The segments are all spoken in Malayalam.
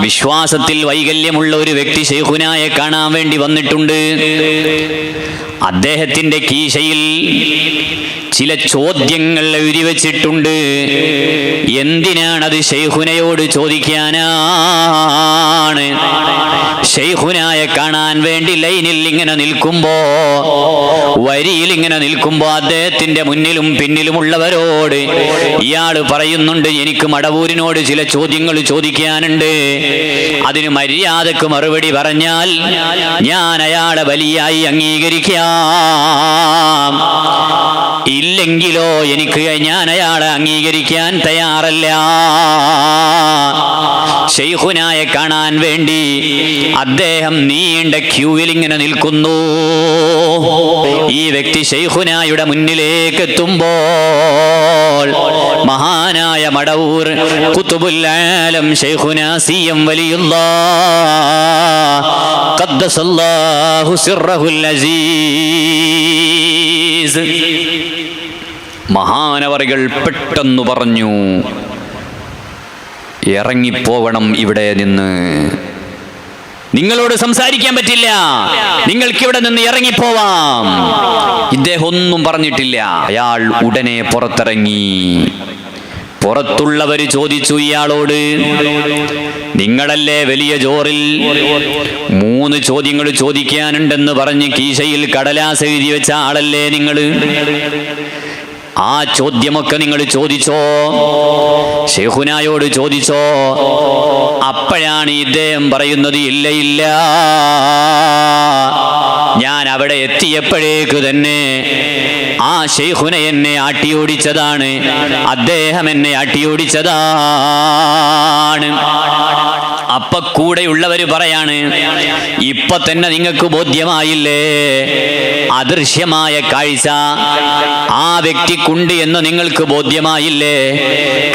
വിശ്വാസത്തിൽ വൈകല്യമുള്ള ഒരു വ്യക്തി ശൈഖുനായെ കാണാൻ വേണ്ടി വന്നിട്ടുണ്ട്. അദ്ദേഹത്തിന്റെ കീശയിൽ ചില ചോദ്യങ്ങൾ എഴുതി വച്ചിട്ടുണ്ട്. എന്തിനാണത്? ശൈഖുനയോട് ചോദിക്കാനാണ്. ശൈഖുനായെ കാണാൻ വേണ്ടി ലൈനിൽ ഇങ്ങനെ നിൽക്കുമ്പോ, വരിയിൽ ഇങ്ങനെ നിൽക്കുമ്പോ അദ്ദേഹത്തിന്റെ മുന്നിലും പിന്നിലുമുള്ളവരോട് ഇയാള് പറയുന്നുണ്ട്, എനിക്ക് മടവൂരിനോട് ചില ചോദ്യങ്ങൾ ചോദിക്കാനുണ്ട്. അതിന് മര്യാദക്ക് മറുപടി പറഞ്ഞാൽ ഞാൻ അയാളെ വലിയായി അംഗീകരിക്കാം. ഇല്ലെങ്കിലോ ഞാൻ അയാളെ അംഗീകരിക്കാൻ തയ്യാറല്ല. ശൈഖുനായെ കാണാൻ വേണ്ടി അദ്ദേഹം നീണ്ട ക്യൂവിൽ ഇങ്ങനെ നിൽക്കുന്നു. ഈ വ്യക്തി ശൈഖുനായുടെ മുന്നിലേക്ക് എത്തുമ്പോൾ മഹാനായ മടവൂർ ഖുതുബുൽ ആലം ശൈഖുനാ സിയം വലിയുല്ലാഹ് ഖദ്ദസല്ലാഹു സിർറഹുൽ അസീസ്, മഹാനവറുകൾ പെട്ടെന്ന് പറഞ്ഞു, ഇറങ്ങിപ്പോവണം ഇവിടെ നിന്ന്. നിങ്ങളോട് സംസാരിക്കാൻ പറ്റില്ല, നിങ്ങൾക്കിവിടെ നിന്ന് ഇറങ്ങിപ്പോവാം. ഇദ്ദേഹം ഒന്നും പറഞ്ഞിട്ടില്ല. അയാൾ ഉടനെ പുറത്തിറങ്ങി. പുറത്തുള്ളവർ ചോദിച്ചു ഇയാളോട്, നിങ്ങളല്ലേ വലിയ ജോറിൽ 3 ചോദ്യങ്ങൾ ചോദിക്കാനുണ്ടെന്ന് പറഞ്ഞ് കീശയിൽ കടലാസ് എഴുതി വെച്ച ആളല്ലേ നിങ്ങൾ? ആ ചോദ്യമൊക്കെ നിങ്ങൾ ചോദിച്ചോ? ശൈഖുനായോട് ചോദിച്ചോ? അപ്പോഴാണ് ഇദ്ദേഹം പറയുന്നത്, ഇല്ല ഇല്ല, ഞാൻ അവിടെ എത്തിയപ്പോഴേക്ക് തന്നെ ആ ശൈഖുന എന്നെ ആട്ടിയോടിച്ചതാണ്, അദ്ദേഹം എന്നെ ആട്ടിയോടിച്ചതാണ്. അപ്പൊ കൂടെയുള്ളവര് പറയാണ്, ഇപ്പൊ തന്നെ നിങ്ങൾക്ക് ബോധ്യമായില്ലേ അദൃശ്യമായ കാഴ്ച ആ വ്യക്തിക്കുണ്ട് എന്ന് നിങ്ങൾക്ക് ബോധ്യമായില്ലേ?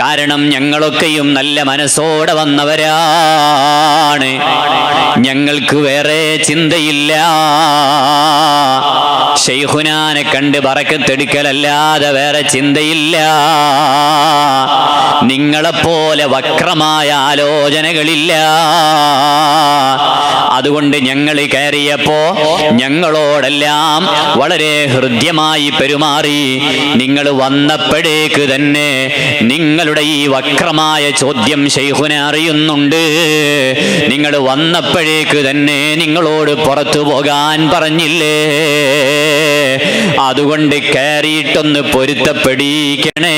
കാരണം ഞങ്ങളൊക്കെയും നല്ല മനസ്സോടെ വന്നവരാണ്, ഞങ്ങൾക്ക് വേറെ ചിന്തയില്ല. ശൈഖുനാനെ കണ്ട് ബറക്കത്തെടുക്കലല്ലാതെ വേറെ ചിന്തയില്ല. നിങ്ങളെപ്പോലെ വക്രമായ ആലോചനകളില്ല. അതുകൊണ്ട് ഞങ്ങൾ കയറിയപ്പോ ഞങ്ങളോടെല്ലാം വളരെ ഹൃദ്യമായി പെരുമാറി. നിങ്ങൾ വന്നപ്പോഴേക്ക് തന്നെ നിങ്ങളുടെ ഈ വക്രമായ ചോദ്യം ശൈഖുന അറിയുന്നുണ്ട്. നിങ്ങൾ വന്നപ്പോഴേക്ക് തന്നെ നിങ്ങളോട് പുറത്തു പോകാൻ പറഞ്ഞില്ലേ? അതുകൊണ്ട് കയറിയിട്ടൊന്ന് പൊരുത്തപ്പെടിക്കണേ.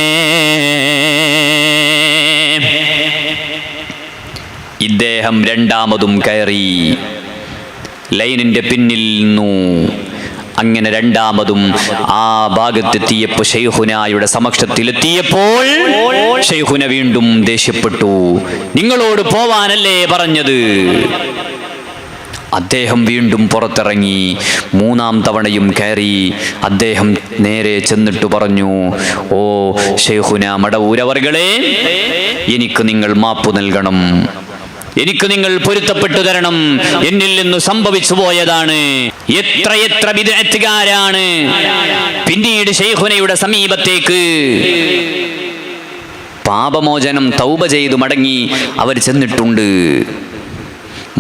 ഇദ്ദേഹം രണ്ടാമതും കയറി ലൈനിന്റെ പിന്നിൽ നിന്നു. അങ്ങനെ രണ്ടാമതും ആ ഭാഗത്തെത്തിയപ്പോൾ ശൈഖുനായുടെ സമക്ഷത്തിലെത്തിയപ്പോൾ ശൈഖുന വീണ്ടും ദേഷ്യപ്പെട്ടു. നിങ്ങളോട് പോവാനല്ലേ പറഞ്ഞത്? അദ്ദേഹം വീണ്ടും പുറത്തിറങ്ങി. 3-ാം തവണയും കയറി. അദ്ദേഹം നേരെ ചെന്നിട്ട് പറഞ്ഞു, ഓ ശൈഖുന മടവൂരവർകളെ, എനിക്ക് നിങ്ങൾ മാപ്പ് നൽകണം, എനിക്ക് നിങ്ങൾ പൊരുത്തപ്പെട്ടു തരണം. എന്നിൽ നിന്ന് സംഭവിച്ചു പോയതാണ്. എത്ര ബിദ്അത്തുകാരാണ് പിന്നീട് ശൈഖുനയുടെ സമീപത്തേക്ക് പാപമോചനം തൗബ ചെയ്തു മടങ്ങി അവർ ചെന്നിട്ടുണ്ട്.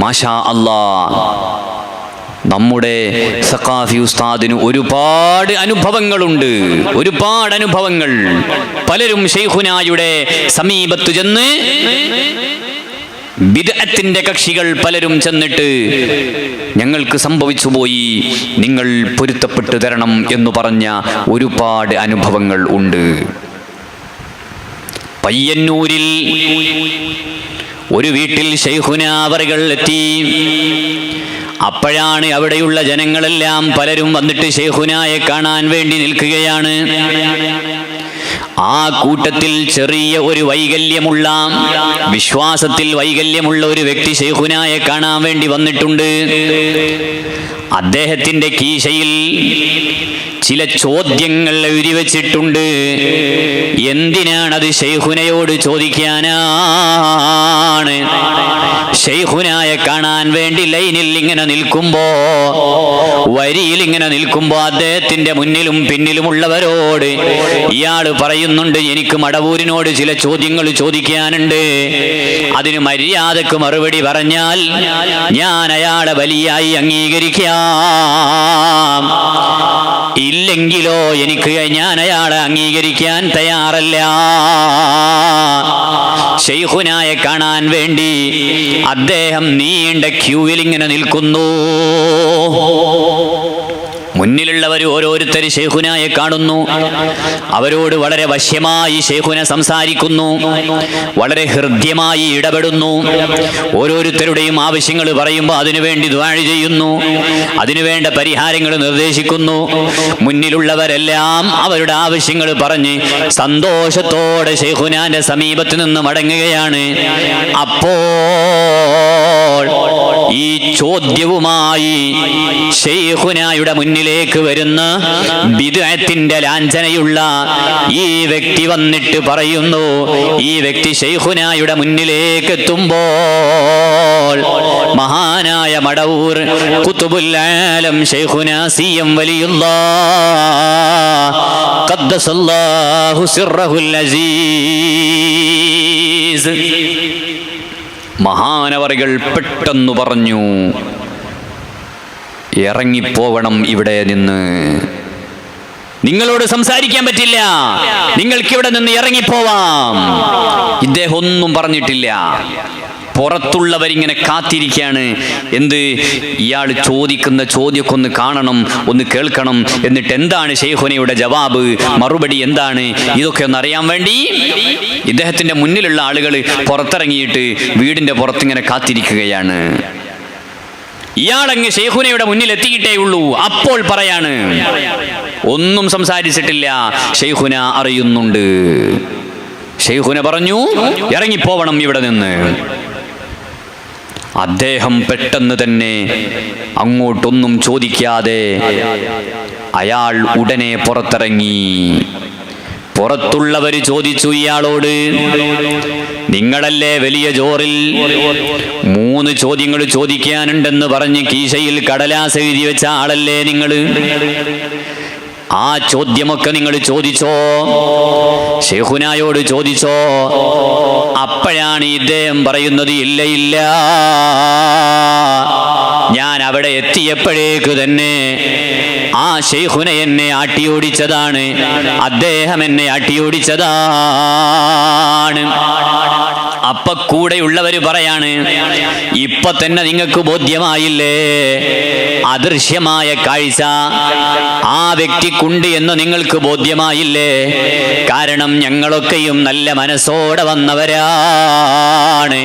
മാഷാ അല്ലാഹ്, നമ്മുടെ സഖാഫി ഉസ്താദിന് ഒരുപാട് അനുഭവങ്ങളുണ്ട്, ഒരുപാട് അനുഭവങ്ങൾ. പലരും ശൈഖുനായുടെ സമീപത്ത് ചെന്ന്, ബിദ്അത്തിന്റെ കക്ഷികൾ പലരും ചെന്നിട്ട് ഞങ്ങൾക്ക് സംഭവിച്ചു പോയി, നിങ്ങൾ പൊരുത്തപ്പെട്ടു തരണം എന്ന് പറഞ്ഞ ഒരുപാട് അനുഭവങ്ങൾ ഉണ്ട്. പയ്യന്നൂരിൽ ഒരു വീട്ടിൽ ശൈഖുന അവറുകൾ എത്തി. അപ്പോഴാണ് അവിടെയുള്ള ജനങ്ങളെല്ലാം പലരും വന്നിട്ട് ശൈഖുനായെ കാണാൻ വേണ്ടി നിൽക്കുകയാണ്. ആ കൂട്ടത്തിൽ ചെറിയ ഒരു വൈകല്യമുള്ള, വിശ്വാസത്തിൽ വൈകല്യമുള്ള ഒരു വ്യക്തി ശൈഖുനായെ കാണാൻ വേണ്ടി വന്നിട്ടുണ്ട്. അദ്ദേഹത്തിന്റെ കീശയിൽ ചില ചോദ്യങ്ങൾ എഴുതി വച്ചിട്ടുണ്ട്. എന്തിനാണത്? ശൈഖുനയോട് ചോദിക്കാനാണ്. ശൈഖുനായെ കാണാൻ വേണ്ടി ലൈനിൽ ഇങ്ങനെ നിൽക്കുമ്പോ, വരിയിൽ ഇങ്ങനെ നിൽക്കുമ്പോ അദ്ദേഹത്തിന്റെ മുന്നിലും പിന്നിലുമുള്ളവരോട് ഇയാൾ പറയുന്നുണ്ട്, എനിക്ക് മടവൂരിനോട് ചില ചോദ്യങ്ങൾ ചോദിക്കാനുണ്ട്. അതിന് മര്യാദക്ക് മറുപടി പറഞ്ഞാൽ ഞാൻ അയാളെ വലിയായി അംഗീകരിക്കാം. ഇല്ലെങ്കിലോ ഞാൻ അയാളെ അംഗീകരിക്കാൻ തയ്യാറല്ല. ശൈഖുനായെ കാണാൻ വേണ്ടി അദ്ദേഹം നീണ്ട ക്യൂവിൽ ഇങ്ങനെ നിൽക്കുന്നു. മുന്നിലുള്ളവർ ഓരോരുത്തർ ശൈഖുനായെ കാണുന്നു. അവരോട് വളരെ വശ്യമായി ശൈഖുന സംസാരിക്കുന്നു, വളരെ ഹൃദ്യമായി ഇടപെടുന്നു. ഓരോരുത്തരുടെയും ആവശ്യങ്ങൾ പറയുമ്പോൾ അതിനുവേണ്ടി ദുആ ചെയ്യുന്നു, അതിനുവേണ്ട പരിഹാരങ്ങൾ നിർദ്ദേശിക്കുന്നു. മുന്നിലുള്ളവരെല്ലാം അവരുടെ ആവശ്യങ്ങൾ പറഞ്ഞ് സന്തോഷത്തോടെ ശൈഖുനാന്റെ സമീപത്ത് നിന്ന് മടങ്ങുകയാണ്. അപ്പോൾ ഈ ചോദ്യവുമായി ശൈഖുനായുടെ മുന്നിലേക്ക് വരുന്ന ബിദ്അത്തിന്റെ ലാഞ്ചനയുള്ള ഈ വ്യക്തി വന്നിട്ട് പറയുന്നു, ഈ വ്യക്തി ശൈഖുനായുടെ മുന്നിലേക്ക് എത്തുമ്പോൾ മഹാനായ മടവൂർ ഖുതുബുൽ ആലം ശൈഖുനാ സിയം വലിയുല്ലാഹ് ഖദ്ദസല്ലാഹു സിർറഹുൽ അസീസ്, മഹാനവറുകൾ പെട്ടെന്ന് പറഞ്ഞു, ഇറങ്ങിപ്പോവണം ഇവിടെ നിന്ന്. നിങ്ങളോട് സംസാരിക്കാൻ പറ്റില്ല, നിങ്ങൾക്കിവിടെ നിന്ന് ഇറങ്ങിപ്പോവാം. ഇദ്ദേഹം ഒന്നും പറഞ്ഞിട്ടില്ല. പുറത്തുള്ളവരിങ്ങനെ കാത്തിരിക്കുകയാണ്. എന്ത്? ഇയാൾ ചോദിക്കുന്ന ചോദ്യമൊക്കെ ഒന്ന് കാണണം, ഒന്ന് കേൾക്കണം. എന്നിട്ട് എന്താണ് ശൈഖുനയുടെ ജവാബ്, മറുപടി എന്താണ്, ഇതൊക്കെ ഒന്ന് അറിയാൻ വേണ്ടി ഇദ്ദേഹത്തിന്റെ മുന്നിലുള്ള ആളുകൾ പുറത്തിറങ്ങിയിട്ട് വീടിന്റെ പുറത്തിങ്ങനെ കാത്തിരിക്കുകയാണ്. ഇയാളങ്ങ് ശൈഖുനയുടെ മുന്നിൽ എത്തിയിട്ടേ ഉള്ളൂ. അപ്പോൾ പറയാണ്, ഒന്നും സംസാരിച്ചിട്ടില്ല, ശൈഖുന അറിയുന്നുണ്ട്. ശൈഖുന പറഞ്ഞു, ഇറങ്ങിപ്പോവണം ഇവിടെ നിന്ന്. അദ്ദേഹം പെട്ടെന്ന് തന്നെ അങ്ങോട്ടൊന്നും ചോദിക്കാതെ അയാൾ ഉടനെ പുറത്തിറങ്ങി. പുറത്തുള്ളവർ ചോദിച്ചു ഇയാളോട്, നിങ്ങളല്ലേ വലിയ ജോറിൽ 3 ചോദ്യങ്ങൾ ചോദിക്കാനുണ്ടെന്ന് പറഞ്ഞ് കീശയിൽ കടലാസ് എഴുതി വെച്ച ആളല്ലേ നിങ്ങൾ? ആ ചോദ്യമൊക്കെ നിങ്ങൾ ചോദിച്ചോ? ശൈഖുനായോട് ചോദിച്ചോ? അപ്പോഴാണ് ഇദ്ദേഹം പറയുന്നത്, ഇല്ല ഇല്ല, ഞാൻ അവിടെ എത്തിയപ്പോഴേക്ക് തന്നെ ആ ശൈഖുന എന്നെ ആട്ടിയോടിച്ചതാണ്, അദ്ദേഹം എന്നെ ആട്ടിയോടിച്ചതാണ്. അപ്പൊ കൂടെയുള്ളവര് പറയാണ്, ഇപ്പൊ തന്നെ നിങ്ങൾക്ക് ബോധ്യമായില്ലേ അദൃശ്യമായ കാഴ്ച ആ വ്യക്തിക്കുണ്ട് എന്ന് നിങ്ങൾക്ക് ബോധ്യമായില്ലേ? കാരണം ഞങ്ങളൊക്കെയും നല്ല മനസ്സോടെ വന്നവരാണ്,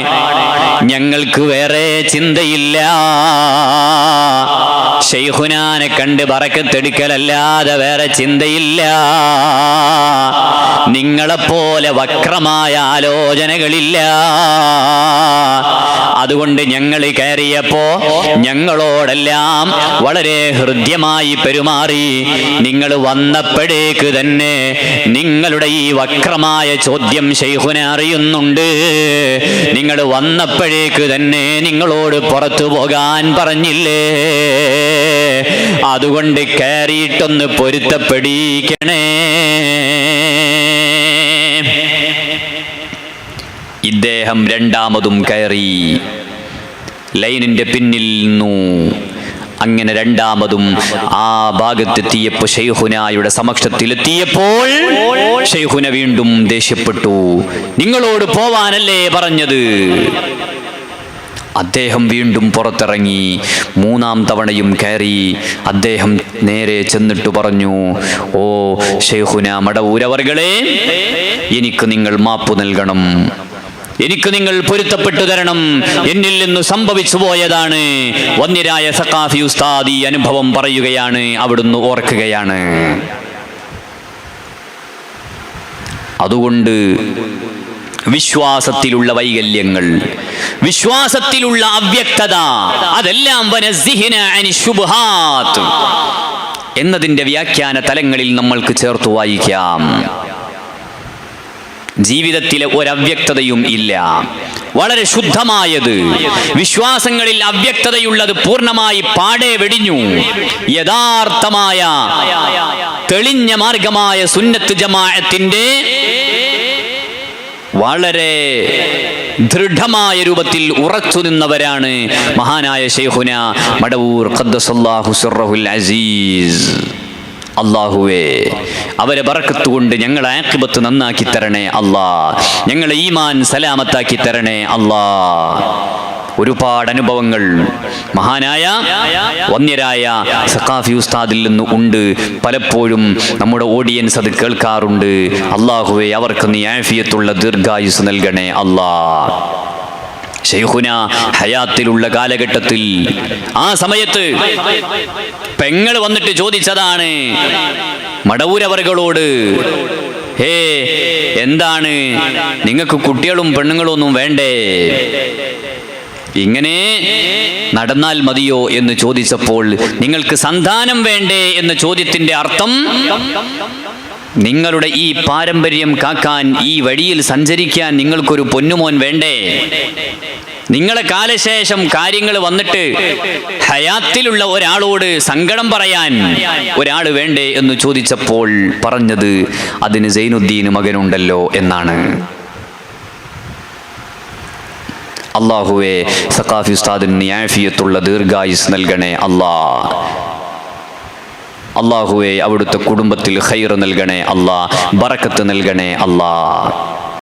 ഞങ്ങൾക്ക് വേറെ ചിന്തയില്ല. ശൈഖുനാനെ കണ്ട് ബറക്കത്തെടുക്കലല്ലാതെ വേറെ ചിന്തയില്ല. നിങ്ങളെപ്പോലെ വക്രമായ ആലോചനകളില്ല. അതുകൊണ്ട് ഞങ്ങൾ കയറിയപ്പോ ഞങ്ങളോടെല്ലാം വളരെ ഹൃദ്യമായി പെരുമാറി. നിങ്ങൾ വന്നപ്പോഴേക്ക് തന്നെ നിങ്ങളുടെ ഈ വക്രമായ ചോദ്യം ശൈഖുന അറിയുന്നുണ്ട്. നിങ്ങൾ വന്നപ്പോഴേക്ക് തന്നെ നിങ്ങളോട് പുറത്തു പോകാൻ പറഞ്ഞില്ലേ? അതുകൊണ്ട് കയറിയിട്ടൊന്ന് പൊരുത്തപ്പെടിക്കണേ. ഇദ്ദേഹം രണ്ടാമതും കയറി ലൈനിന്റെ പിന്നിൽ നിന്നു. അങ്ങനെ രണ്ടാമതും ആ ഭാഗത്തെത്തിയപ്പോൾ ശൈഖുനായുടെ സമക്ഷത്തിലെത്തിയപ്പോൾ ശൈഖുന വീണ്ടും ദേഷ്യപ്പെട്ടു. നിങ്ങളോട് പോവാനല്ലേ പറഞ്ഞത്? അദ്ദേഹം വീണ്ടും പുറത്തിറങ്ങി. 3-ാം തവണയും കയറി. അദ്ദേഹം നേരെ ചെന്നിട്ട് പറഞ്ഞു, ഓ ശൈഖുന മടവൂരവർകളെ, എനിക്ക് നിങ്ങൾ മാപ്പ് നൽകണം, എനിക്ക് നിങ്ങൾ പൊരുത്തപ്പെട്ടു തരണം. എന്നിൽ നിന്ന് സംഭവിച്ചു പോയതാണ്. വന്യരായ സഖാഫി ഉസ്താദ് ഈ അനുഭവം പറയുകയാണ്, അവിടുന്ന് ഓർക്കുകയാണ്. അതുകൊണ്ട് വിശ്വാസത്തിലുള്ള വൈകല്യങ്ങൾ, വിശ്വാസത്തിലുള്ള അവ്യക്തത, അതെല്ലാം വനസ്സിഹിന അനി ശുബ്ഹാത്ത്, എന്നതിൻ്റെ വ്യാഖ്യാന തലങ്ങളിൽ നമ്മൾക്ക് ചേർത്തു വായിക്കാം. ജീവിതത്തിലെ ഒരവ്യക്തതയും ഇല്ല, വളരെ ശുദ്ധമായത്. വിശ്വാസങ്ങളിൽ അവ്യക്തതയുള്ളത് പൂർണ്ണമായി പാടെ വെടിഞ്ഞു. യഥാർത്ഥമായ തെളിഞ്ഞ മാർഗമായ സുന്നത്ത് ജമാഅത്തിന്റെ വളരെ ദൃഢമായ രൂപത്തിൽ ഉറച്ചു നിന്നവരാണ് മഹാനായ ശൈഖുന മടവൂർ ഖദ്ദസല്ലാഹു സിർറഹുൽ അസീസ്. അല്ലാഹുവേ, അവരെ ബറക്കത്ത് കൊണ്ട് ഞങ്ങളെ ആഖിബത്ത് നന്നാക്കി തരണേ അല്ലാ, ഞങ്ങളെ ഈമാൻ സലാമത്താക്കി തരണേ അല്ലാ. ഒരുപാട് അനുഭവങ്ങൾ മഹാനായ വന്യരായ സഖാഫി ഉസ്താദിൽ നിന്ന് ഉണ്ട്. പലപ്പോഴും നമ്മുടെ ഓഡിയൻസ് അത് കേൾക്കാറുണ്ട്. അല്ലാഹുവേ, അവർക്ക് നീ ആഫിയത്തുള്ള ദീർഘായുസ് നൽകണേ അല്ലാ. ശൈഖുന ഹയാത്തിലുള്ള കാലഘട്ടത്തിൽ ആ സമയത്ത് പെങ്ങൾ വന്നിട്ട് ചോദിച്ചതാണ് മടവൂരവറുകളോട്, ഹേ, എന്താണ് നിങ്ങൾക്ക് കുട്ടികളും പെണ്ണുങ്ങളും ഒന്നും വേണ്ടേ? ഇങ്ങനെ നടന്നാൽ മതിയോ എന്ന് ചോദിച്ചപ്പോൾ, നിങ്ങൾക്ക് സന്താനം വേണ്ടേ എന്ന ചോദ്യത്തിന്റെ അർത്ഥം, നിങ്ങളുടെ ഈ പാരമ്പര്യം കാക്കാൻ, ഈ വഴിയിൽ സഞ്ചരിക്കാൻ നിങ്ങൾക്കൊരു പൊന്നുമോൻ വേണ്ടേ? നിങ്ങളെ കാലശേഷം കാര്യങ്ങൾ വന്നിട്ട് ഹയാത്തിലുള്ള ഒരാളോട് സങ്കടം പറയാൻ ഒരാൾ വേണ്ടേ എന്ന് ചോദിച്ചപ്പോൾ പറഞ്ഞത്, അതിന് സൈനുദ്ദീൻ മകനുണ്ടല്ലോ എന്നാണ്. അല്ലാഹുവേ, സഖാഫി ഉസ്താദിന് ആഫിയത്തുള്ള ദീർഘായുസ് നൽകണേ അല്ലാ. അല്ലാഹുവേ, അവിടുത്തെ കുടുംബത്തിൽ ഖൈർ നൽകണേ അല്ലാ, ബറക്കത്ത് നൽകണേ അല്ലാ.